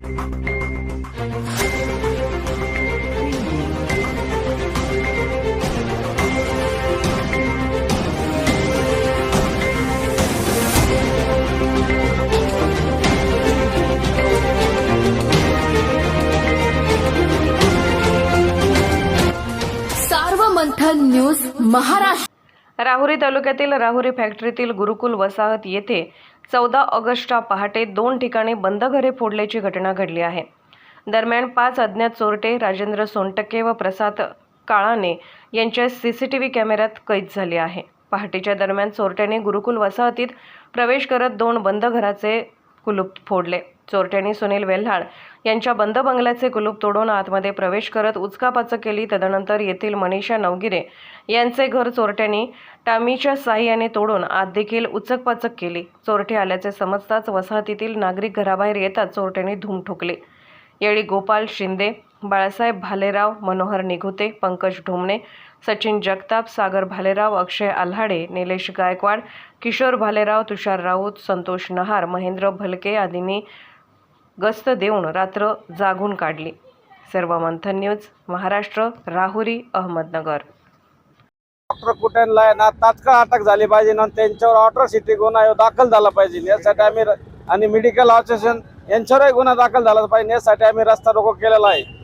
Sarvamanthan news Maharashtra. Rahuri तालुक्यातील राहुरी फॅक्टरीतील गुरुकुल वसाहत येथे 14 ऑगस्टला पहाटे 2 ठिकाणी बंद घरे फोडल्याची घटना घडली आहे। दरम्यान 5 अज्ञात चोरटे राजेंद्र सोनटके व प्रसाद काळाने यांच्या सीसीटीव्ही कॅमेऱ्यात कैद झाले आहे। पहाटेच्या दरम्यान चोरट्यांनी गुरुकुल वसाहतीत प्रवेश करत 2 बंद घराचे कुलूप फोडले। चोरट्यांनी सुनील वेल्हाळ यांच्या बंद बंगल्याचे कुलूप तोडून आतमध्ये प्रवेश करत उचकापाचक केली। तदनंतर येथील मनीषा नवगिरे यांचे घर चोरट्यांनी टामीच्या साहाय्याने तोडून आत देखील उचकपाचक केली। चोरटे आल्याचे समजताच वसाहतीतील नागरिक घराबाहेर येतात चोरट्यांनी धूम ठोकले। यावेळी गोपाल शिंदे, बाळासाहेब भालेराव, मनोहर निघुते, पंकज ढोमणे, सचिन जगताप, सागर भालेराव, अक्षय आल्हाडे, निलेश गायकवाड, किशोर भालेराव, तुषार राऊत, संतोष नहार, महेंद्र भलके आदींनी गस्त देऊन रात्र जागून काढली। सर्वमंथन न्यूज महाराष्ट्र, राहुरी, अहमदनगर। डॉक्टर कुट्यांना ना तात्काळ अटक झाली पाहिजे ना त्यांच्यावर अट्रॉसिटी गुन्हा दाखल झाला पाहिजे। यासाठी आम्ही आणि मेडिकल असोसिएशन यांच्यावरही गुन्हा दाखल झाला पाहिजे। यासाठी आम्ही रस्ता रोको केलेला आहे।